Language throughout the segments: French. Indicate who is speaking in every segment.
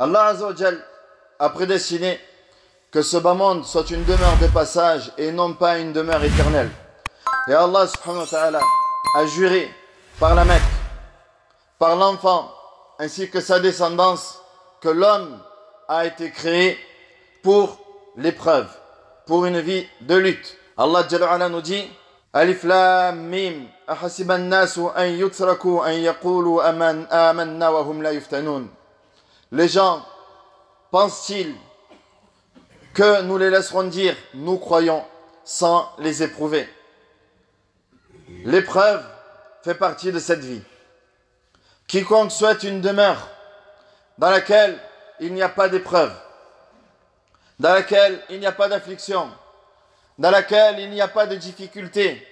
Speaker 1: Allah Azza wa Jal a prédestiné que ce bas monde soit une demeure de passage et non pas une demeure éternelle. Et Allah subhanahu wa ta'ala a juré par la Mecque, par l'enfant ainsi que sa descendance, que l'homme a été créé pour l'épreuve, pour une vie de lutte. Allah Jalla wa Ala nous dit Alif Lam Mim ahasiba an-nasu an yutraku an yaqulu amanna wa hum la yuftanun. Les gens pensent-ils que nous les laisserons dire nous croyons sans les éprouver? L'épreuve fait partie de cette vie. Quiconque souhaite une demeure dans laquelle il n'y a pas d'épreuve, dans laquelle il n'y a pas d'affliction, dans laquelle il n'y a pas de difficulté,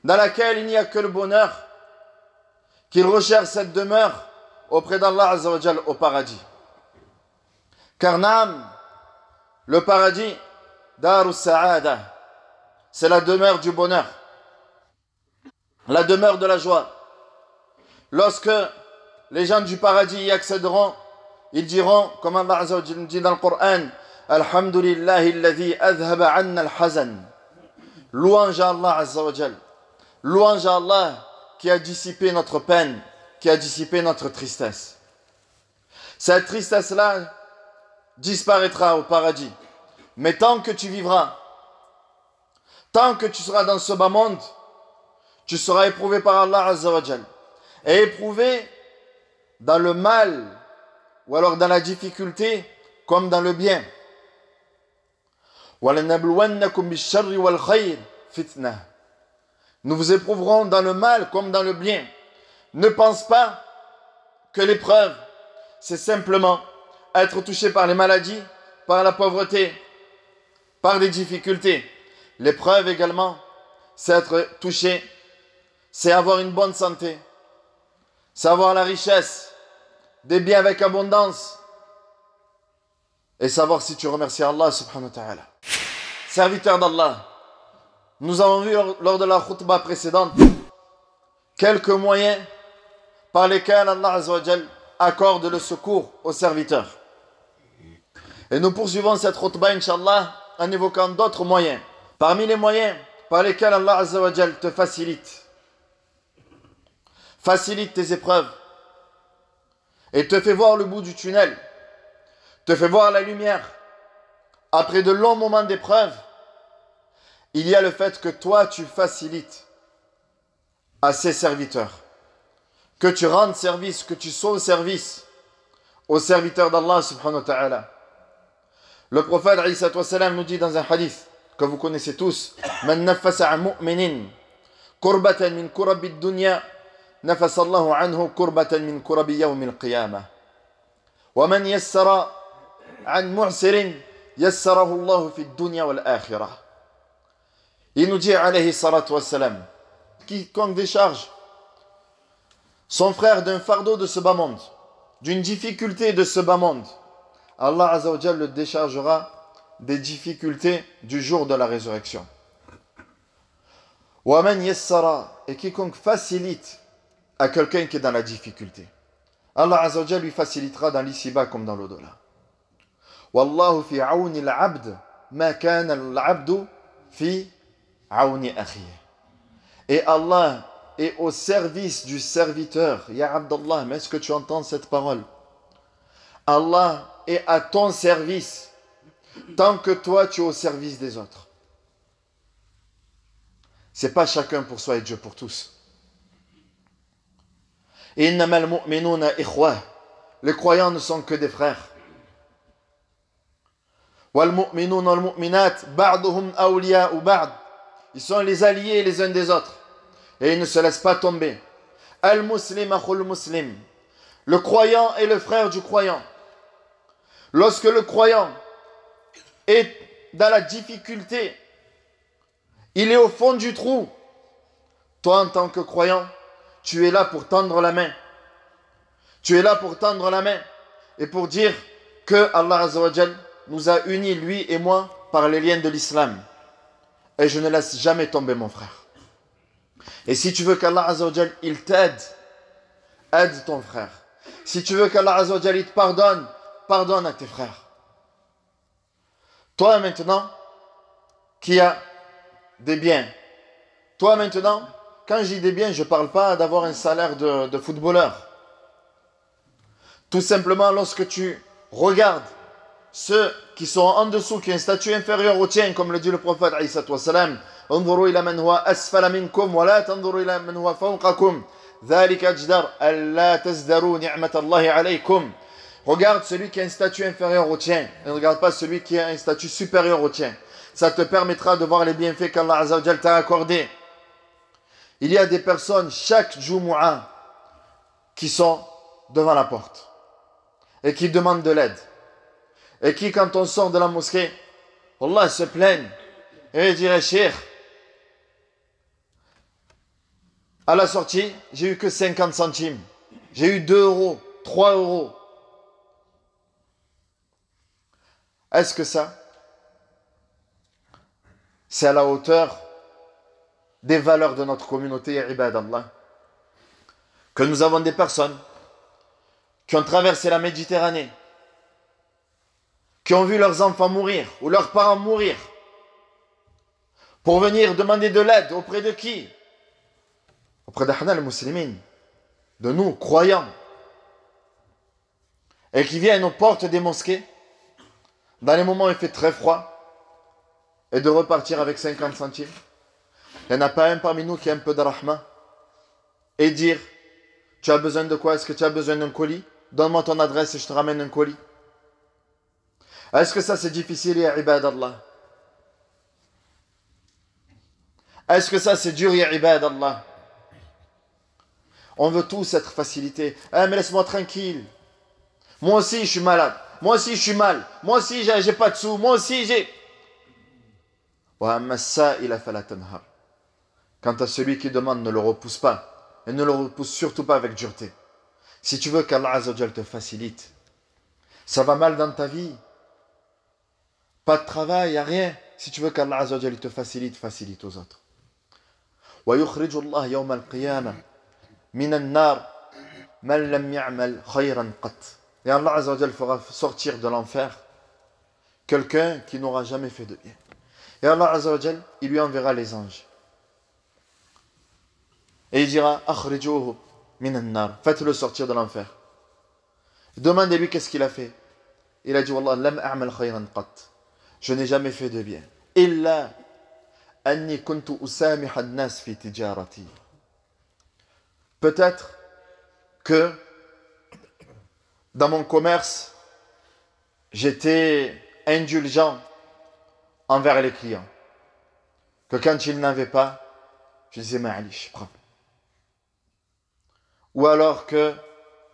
Speaker 1: dans laquelle il n'y a que le bonheur, qu'il recherche cette demeure auprès d'Allah Azza wa Jal au paradis. Car Naam, le paradis, Darus Sa'ada, c'est la demeure du bonheur, la demeure de la joie. Lorsque les gens du paradis y accéderont, ils diront, comme Allah Azza wa Jal dit dans le Coran, Alhamdulillahi alladhi adhaba anna al-hazan. Louange à Allah Azza wa Jal. Louange à Allah qui a dissipé notre peine, qui a dissipé notre tristesse. Cette tristesse-là disparaîtra au paradis. Mais tant que tu vivras, tant que tu seras dans ce bas monde, tu seras éprouvé par Allah Azza wa Jal. Et éprouvé dans le mal, ou alors dans la difficulté, comme dans le bien. Nous vous éprouverons dans le mal comme dans le bien. Ne pense pas que l'épreuve, c'est simplement être touché par les maladies, par la pauvreté, par des difficultés. L'épreuve également, c'est être touché, c'est avoir une bonne santé, c'est avoir la richesse, des biens avec abondance, et savoir si tu remercies Allah subhanahu wa ta'ala. Serviteur d'Allah, nous avons vu lors de la khutbah précédente quelques moyens par lesquels Allah Azza wa Jal accorde le secours aux serviteurs. Et nous poursuivons cette khutbah, Inch'Allah, en évoquant d'autres moyens. Parmi les moyens par lesquels Allah Azza wa Jal te facilite tes épreuves et te fait voir le bout du tunnel, te fait voir la lumière après de longs moments d'épreuve, il y a le fait que toi tu facilites à ses serviteurs, que tu rendes service, que tu sauves service aux serviteurs d'Allah subhanahu wa ta'ala. Le prophète Isa nous dit dans un hadith que vous connaissez tous, Man nafasa an mu'minin kurbatan min kurabi dunya nafasa Allahu anhu kurbatan min kurabi yawm al-qiyamah. Wa man yassara an mu'sirin yassarahu Allahu fi dunya wal akhirah. Il nous dit alayhi salatu wassalam, quiconque décharge son frère d'un fardeau de ce bas monde, d'une difficulté de ce bas monde, Allah Azza wa Jal le déchargera des difficultés du jour de la résurrection. Wa man yassara, et quiconque facilite à quelqu'un qui est dans la difficulté, Allah Azza wa Jal lui facilitera dans l'ici-bas comme dans l'au-delà. Wallahu fi auni al-abd ma kana al-abdu fi auni akhihi. Et Allah est au service du serviteur. Ya Abdallah, mais est-ce que tu entends cette parole? Allah est à ton service tant que toi tu es au service des autres. C'est pas chacun pour soi et Dieu pour tous. Innamal mu'minuna ikhwa. Les croyants ne sont que des frères. Wal mu'minuna wal mu'minat ba'duhum awliya'u ba'd. Ils sont les alliés les uns des autres et ils ne se laissent pas tomber. Al-muslim akhul muslim. Le croyant est le frère du croyant. Lorsque le croyant est dans la difficulté, il est au fond du trou, toi en tant que croyant, tu es là pour tendre la main. Tu es là pour tendre la main et pour dire que Allah Azza wa Jal nous a unis, lui et moi, par les liens de l'islam. Et je ne laisse jamais tomber mon frère. Et si tu veux qu'Allah Azza wa Jal il t'aide, aide ton frère. Si tu veux qu'Allah Azza wa Jal il te pardonne, pardonne à tes frères. Toi maintenant, qui as des biens. Toi maintenant, quand je dis des biens, je ne parle pas d'avoir un salaire de footballeur. Tout simplement, lorsque tu regardes ceux qui sont en dessous, qui ont un statut inférieur au tien, comme le dit le prophète Aïssa wassalam, انظروا إلى من هو أسفل منكم ولا تنظروا إلى من هو فوقكم ذلك أجدر ألا تزدروا نعمة الله عليكم. Regarde celui qui a un statut inférieur au tien et ne regarde pas celui qui a un statut supérieur au tien. Ça te permettra de voir les bienfaits qu'Allah Azza wa Jal t'a accordés. Il y a des personnes chaque Jumu'ah qui sont devant la porte et qui demandent de l'aide. Et qui, quand on sort de la mosquée, Allah se plaignent et dirait, Cheikh, à la sortie, j'ai eu que 50 centimes. J'ai eu 2 euros, 3 euros. Est-ce que ça, c'est à la hauteur des valeurs de notre communauté, ibadallah? Que nous avons des personnes qui ont traversé la Méditerranée, qui ont vu leurs enfants mourir ou leurs parents mourir, pour venir demander de l'aide auprès de qui? Auprès d'Ahna al-Muslimin, de nous, croyants, et qui viennent aux portes des mosquées, dans les moments où il fait très froid, et de repartir avec 50 centimes. Il n'y en a pas un parmi nous qui a un peu de rahma, et dire, tu as besoin de quoi? Est-ce que tu as besoin d'un colis? Donne-moi ton adresse et je te ramène un colis. Est-ce que ça c'est difficile, ya ibadallah? Est-ce que ça c'est dur, ya ibadallah? On veut tous être facilités. Ah, mais laisse-moi tranquille. Moi aussi je suis malade. Moi aussi je suis mal. Moi aussi j'ai pas de sous. Moi aussi j'ai... Quant à celui qui demande, ne le repousse pas. Et ne le repousse surtout pas avec dureté. Si tu veux qu'Allah Azza wa Jal te facilite, ça va mal dans ta vie, pas de travail, il n'y a rien. Si tu veux qu'Allah Azza wa Jal te facilite, facilite aux autres. وَيُخْرِجُ اللَّهُ يَوْمَ الْقِيَامَةِ مِنَ النَّارِ مَنْ لَمْ يَعْمَلْ خَيْرًا قَطْ. Et Allah Azza wa Jal fera sortir de l'enfer quelqu'un qui n'aura jamais fait de bien. Et Allah Azza wa Jal, il lui enverra les anges. Et il dira, akhrijuhu minan nar, faites-le sortir de l'enfer. Demandez-lui qu'est-ce qu'il a fait. Il a dit, Wallah, lam a'mal khayran qat. Je n'ai jamais fait de bien. Illa anni kuntu usamih an-nas fi tijarati. Peut-être que dans mon commerce, j'étais indulgent envers les clients. Que quand ils n'avaient pas, je disais, ma'ali, je prends. Ou alors que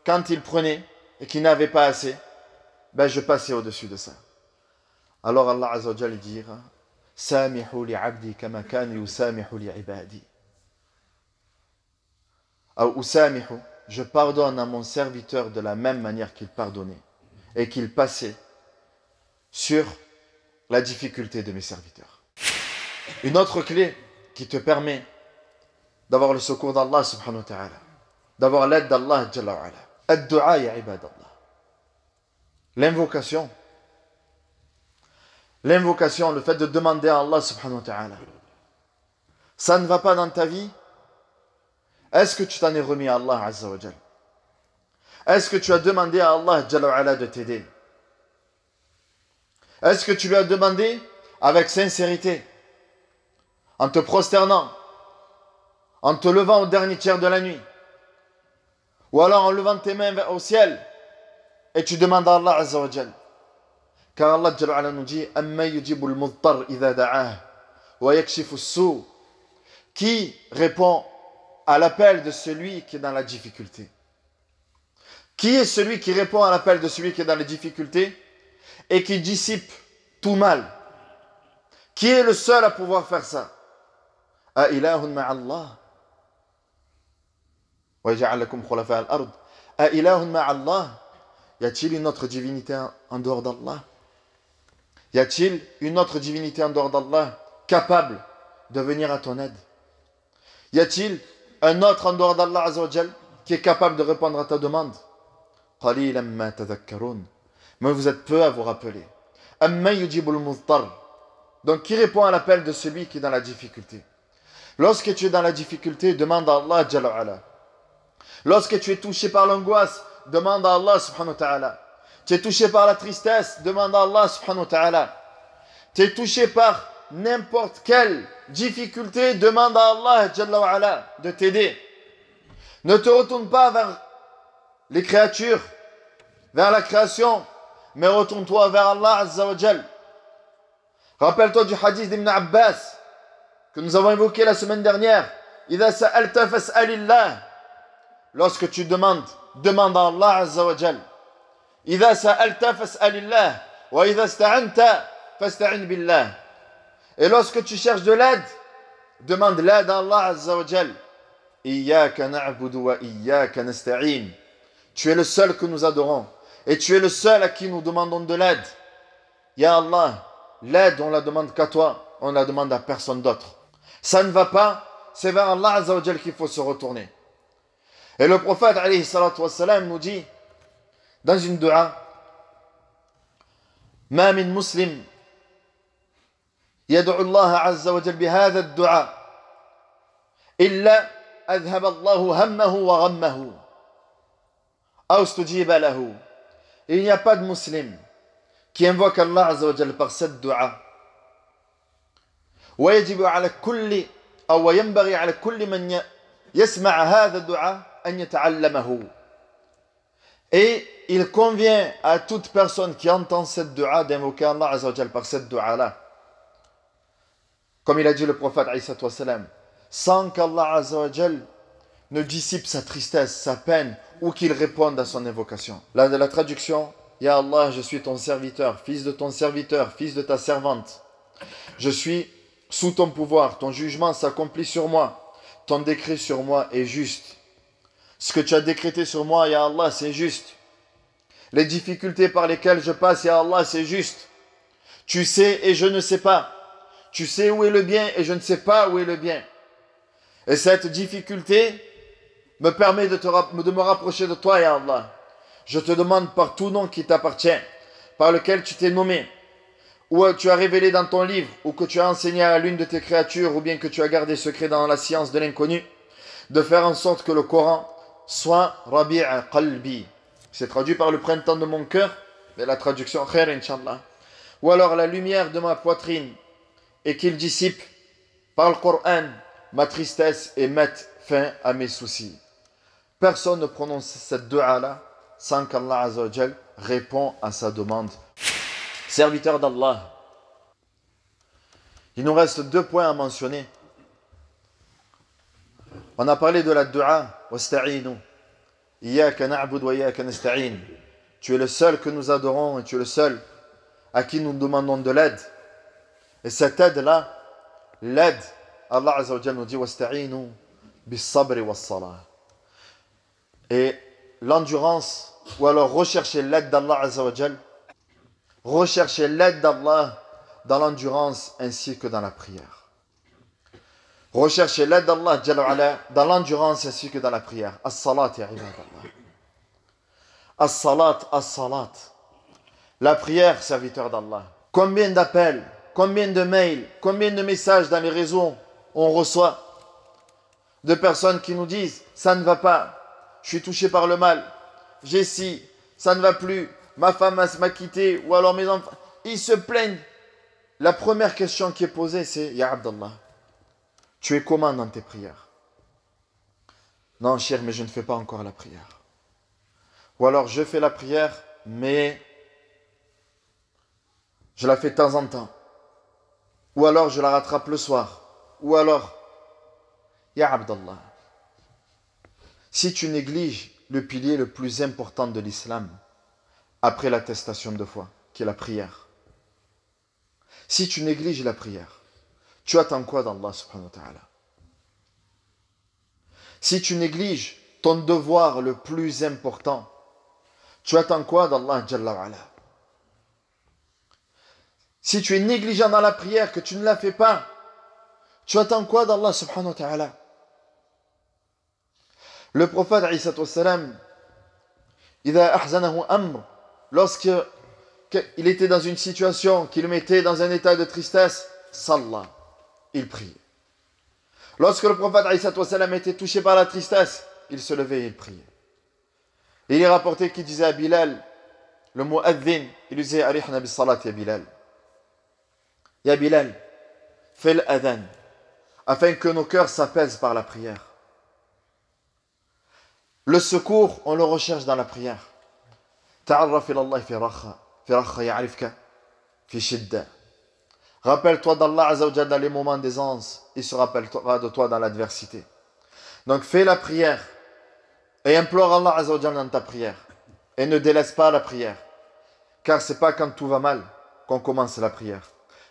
Speaker 1: quand ils prenaient et qu'ils n'avaient pas assez, ben je passais au-dessus de ça. Alors Allah Azza wa Jalla dira, Samihu li abdi kama kan yusamihu li ibadi. Ou Samihu, je pardonne à mon serviteur de la même manière qu'il pardonnait et qu'il passait sur la difficulté de mes serviteurs. Une autre clé qui te permet d'avoir le secours d'Allah subhanahu wa ta'ala, d'avoir l'aide d'Allah jalla wa ala. Ad-du'a ya ibadallah. L'invocation. L'invocation, le fait de demander à Allah subhanahu wa ta'ala. Ça ne va pas dans ta vie? Est-ce que tu t'en es remis à Allah azza wa jalla? Est-ce que tu as demandé à Allah jalla wa ala de t'aider? Est-ce que tu lui as demandé avec sincérité, en te prosternant, en te levant au dernier tiers de la nuit, ou alors en levant tes mains au ciel et tu demandes à Allah Azza wa Jal? Car Allah Jalla wa Ala nous dit, Amma yujibu al-mudtar idha da'ah wa yakshifu as-su'. Qui répond à l'appel de celui qui est dans la difficulté? Qui est celui qui répond à l'appel de celui qui est dans les difficultés et qui dissipe tout mal? Qui est le seul à pouvoir faire ça? A ilahun ma'allah wa ja'alakum khulafa al-ard. A ilahun ma'allah. Y a-t-il une autre divinité en dehors d'Allah? Y a-t-il une autre divinité en dehors d'Allah capable de venir à ton aide? Y a-t-il un autre en dehors d'Allah Azza wa Jal qui est capable de répondre à ta demande? Qalilan ma tadhakkarun. Mais vous êtes peu à vous rappeler. Amman yujibul mudtar. Donc, qui répond à l'appel de celui qui est dans la difficulté? Lorsque tu es dans la difficulté, demande à Allah Jalla wa Ala. Lorsque tu es touché par l'angoisse, demande à Allah subhanahu wa ta'ala. Tu es touché par la tristesse, demande à Allah subhanahu wa ta'ala. Tu es touché par n'importe quelle difficulté, demande à Allah Jalla wa Ala de t'aider. Ne te retourne pas vers les créatures, vers la création, mais retourne-toi vers Allah Azza wa Jal. Rappelle-toi du hadith d'Ibn Abbas que nous avons évoqué la semaine dernière. Idha sa'alta fas'alillah. Lorsque tu demandes, demande à Allah Azza wa Jal. Idha sa'alta fas'alillah. Wa idha sta'anta fasta'in billah. Et lorsque tu cherches de l'aide, demande l'aide à Allah Azza wa Jal. Iyyaka na'budu wa iyyaka nasta'in. Tu es le seul que nous adorons. Et tu es le seul à qui nous demandons de l'aide. Ya Allah, l'aide, on la demande qu'à toi. On la demande à personne d'autre. Ça ne va pas, c'est vers Allah Azza wa Jal qu'il faut se retourner. Et le prophète alayhi salatu wassalam nous dit dans une dua, Ma min muslim yad'u Allah Azza wa Jal bihadha ad-du'a illa adhhaba Allahu hammahu wa ghammahu aw stujiba lahu. Il n'y a pas de musulman qui invoque Allah Azza wa Jal par cette dua. ويجب على كل أو ينبغي على كل من يسمع هذا الدعاء أن يتعلمه. Et il convient à toute personne qui entend cette dua d'invoquer Allah Azza wa Jal par cette dua-là. Comme il a dit le prophète alayhi salatu wassalam, sans qu'Allah Azza wa Jal ne dissipe sa tristesse, sa peine, ou qu'il réponde à son invocation. La traduction, Ya Allah, je suis ton serviteur, fils de ton serviteur, fils de ta servante. Je suis sous ton pouvoir, ton jugement s'accomplit sur moi, ton décret sur moi est juste. Ce que tu as décrété sur moi, Ya Allah, c'est juste. Les difficultés par lesquelles je passe, Ya Allah, c'est juste. Tu sais et je ne sais pas. Tu sais où est le bien et je ne sais pas où est le bien. Et cette difficulté me permet de me rapprocher de toi, Ya Allah. Je te demande par tout nom qui t'appartient, par lequel tu t'es nommé, ou tu as révélé dans ton livre, ou que tu as enseigné à l'une de tes créatures, ou bien que tu as gardé secret dans la science de l'inconnu, de faire en sorte que le Coran soit Rabi'a qalbi. C'est traduit par le printemps de mon cœur, mais la traduction khair, Inch'Allah. Ou alors la lumière de ma poitrine, et qu'il dissipe par le Coran ma tristesse et mette fin à mes soucis. Personne ne prononce cette dua-là sans qu'Allah Azza wa Jal répond à sa demande. Serviteur d'Allah, il nous reste 2 points à mentionner. On a parlé de la dua, wasta'inu. Iyyaka na'budu wa iyyaka nasta'in. Tu es le seul que nous adorons et tu es le seul à qui nous demandons de l'aide. Et cette aide-là, l'aide, Allah Azza wa Jal nous dit wasta'inu bis-sabri was-salah. Et l'endurance, ou alors rechercher l'aide d'Allah Azza wa Jal, rechercher l'aide d'Allah dans l'endurance ainsi que dans la prière. Rechercher l'aide d'Allah dans l'endurance ainsi que dans la prière. As-salat ya ibadallah. As-salat, as-salat. La prière, serviteur d'Allah. Combien d'appels, combien de mails, combien de messages dans les réseaux on reçoit de personnes qui nous disent « ça ne va pas, je suis touché par le mal, j'ai ci, ça ne va plus, ma femme m'a quitté, ou alors mes enfants... » Ils se plaignent. La première question qui est posée, c'est « Ya Abdallah, tu es comment dans tes prières ?» « Non, cher, mais je ne fais pas encore la prière. » Ou alors, je fais la prière, mais je la fais de temps en temps. Ou alors, je la rattrape le soir. Ou alors, Ya Abdallah, si tu négliges le pilier le plus important de l'islam, après l'attestation de foi, qui est la prière, si tu négliges la prière, tu attends quoi d'Allah subhanahu wa ta'ala? Si tu négliges ton devoir le plus important, tu attends quoi d'Allah Jalla wa Ala? Si tu es négligent dans la prière, que tu ne la fais pas, tu attends quoi d'Allah subhanahu wa ta'ala? Le prophète alayhi salatu wassalam, idha ahzanahu amr, lorsque il était dans une situation qui le mettait dans un état de tristesse, Sallah, il priait. Lorsque le prophète était touché par la tristesse, il se levait et il priait. Et il est rapporté qu'il disait à Bilal, le mu'adhin, il lui disait Arihna bis salat ya Bilal. Ya Bilal, fais l'adhan, afin que nos cœurs s'apaisent par la prière. Le secours, on le recherche dans la prière. Ta'arraf ila Allah fi rakha ya'rifka fi shidda. Rappelle-toi d'Allah Azza wa Jalla dans les moments d'aisance, il se rappellera de toi dans l'adversité. Donc fais la prière et implore Allah Azza wa Jalla dans ta prière. Et ne délaisse pas la prière. Car ce n'est pas quand tout va mal qu'on commence la prière.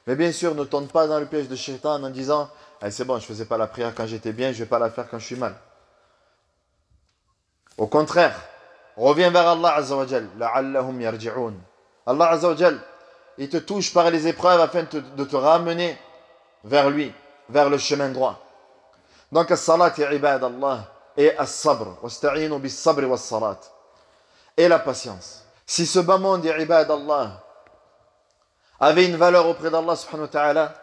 Speaker 1: Mais bien sûr, ne tombe pas dans le piège de Shaitan en disant « c'est bon, je ne faisais pas la prière quand j'étais bien, je ne vais pas la faire quand je suis mal. » Au contraire, reviens vers Allah Azza wa Jal. La'allahum yarji'un. Allah Azza wa Jal, il te touche par les épreuves afin de te ramener vers lui, vers le chemin droit. Donc, as-salat ya ibad Allah et as-sabr. Wasta'inu bis-sabr was-salat. Et la patience. Si ce bas monde, ya ibad Allah, avait une valeur auprès d'Allah subhanahu wa ta'ala,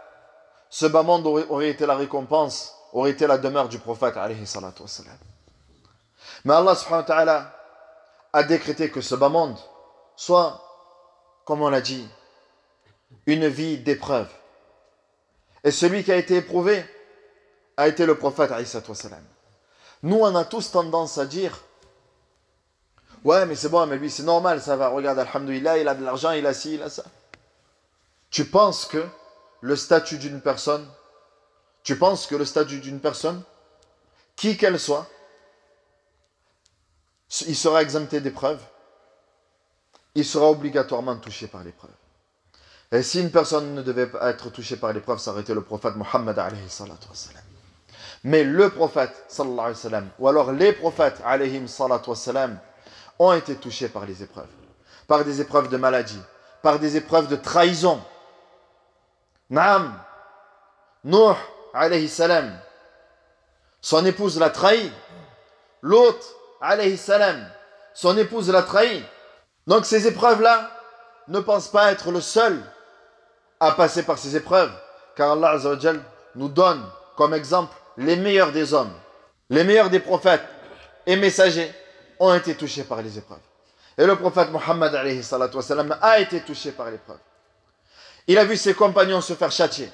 Speaker 1: ce bas monde aurait été la récompense, aurait été la demeure du prophète alayhi salatu wassalam. Mais Allah subhanahu wa ta'ala a décrété que ce bas monde soit, comme on l'a dit, une vie d'épreuve. Et celui qui a été éprouvé a été le prophète alayhi salatu wassalam. Nous, on a tous tendance à dire ouais, mais c'est bon, mais lui, c'est normal, ça va. Regarde, alhamdoulilah, il a de l'argent, il a ci, il a ça. Tu penses que le statut d'une personne, qui qu'elle soit, il sera exempté d'épreuves, il sera obligatoirement touché par l'épreuve. Et si une personne ne devait pas être touchée par l'épreuve, ça aurait été le prophète Muhammad alayhi salatu wassalam. Mais le prophète sallallahu alayhi wa sallam, ou alors les prophètes alayhim salatu wassalam, ont été touchés par les épreuves. Par des épreuves de maladie, par des épreuves de trahison. Naam, Nuh alayhi salam, son épouse l'a trahi. Lot alayhi salam, son épouse l'a trahi. Donc ces épreuves-là, ne pense pas être le seul à passer par ces épreuves. Car Allah Azza wa Jal nous donne comme exemple les meilleurs des hommes, les meilleurs des prophètes et messagers ont été touchés par les épreuves. Et le prophète Muhammad alayhi salatu wassalam a été touché par l'épreuve. Il a vu ses compagnons se faire châtier,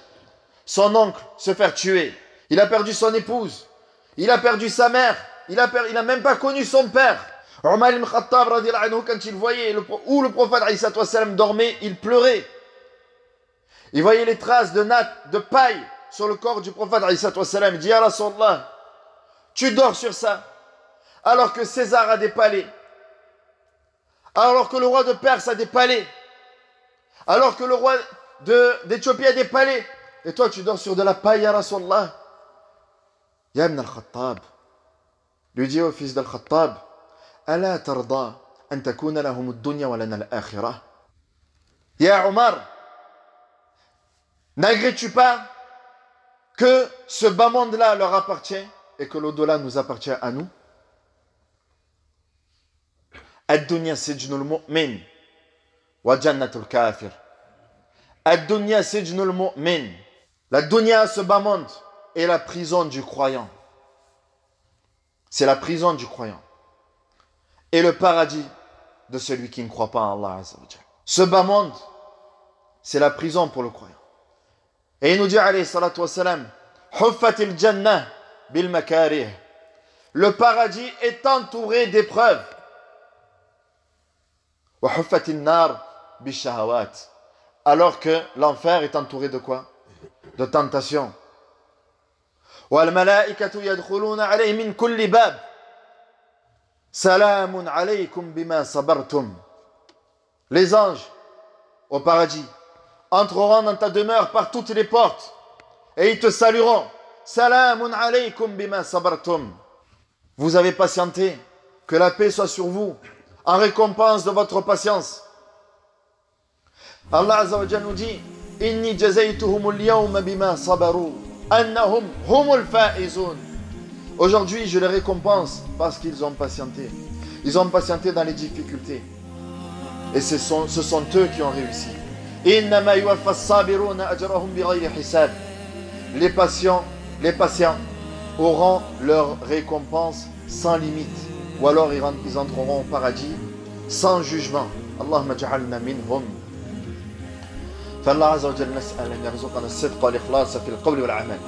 Speaker 1: son oncle se faire tuer, il a perdu son épouse, il a perdu sa mère, il a même pas connu son père. Omar ibn Khattab radiallahu anhu, quand il voyait où le prophète alayhi salatu wassalam dormait, il pleurait. Il voyait les traces de natte, de paille sur le corps du prophète alayhi salatu wassalam. Il dit ya Rasulallah, tu dors sur ça alors que César a des palais, alors que le roi de Perse a des palais, alors que le roi d'Éthiopie a des palais, et toi tu dors sur de la paille, ya Rasulallah. Ya ibn al-Khattab, lui dit au fils d'Al-Khattab, Ala tarda an takuna lahum ad-dunya wa lana al-akhirah. Ya Omar, n'agris-tu pas que ce bas monde-là leur appartient et que l'au-delà nous appartient à nous? Ad-dunya sijnul mu'min wa jannatul kafir. Ad-dunya sijnul mu'min. La dunya, ce bas monde, est la prison du croyant. C'est la prison du croyant. Et le paradis de celui qui ne croit pas en Allah Azza wa Jalla. Ce bas monde, c'est la prison pour le croyant. Et il nous dit alayhi salatu wassalam, Huffatil jannah bil makarih. Le paradis est entouré d'épreuves. Wa huffatil nar bil shahawat. Alors que l'enfer est entouré de quoi? De tentations. Wal malaikatu yadkhuluna alayhi min kulli bab. Salamun alaykum bima sabartum. Les anges au paradis entreront dans ta demeure par toutes les portes et ils te salueront. Salamun alaykum bima sabartum. Vous avez patienté, que la paix soit sur vous en récompense de votre patience. Allah Azza wa Jalla nous dit Inni jazaytuhumul yawma bima sabaru annahum humul faizun. Aujourd'hui, je les récompense parce qu'ils ont patienté. Ils ont patienté dans les difficultés. Et ce sont eux qui ont réussi. Les patients auront leur récompense sans limite. Ou alors ils entreront au paradis sans jugement. Allahumma ja'alna minhum. فالله عز وجل نسأل أن يرزقنا الصدق والإخلاص في القول والعمل.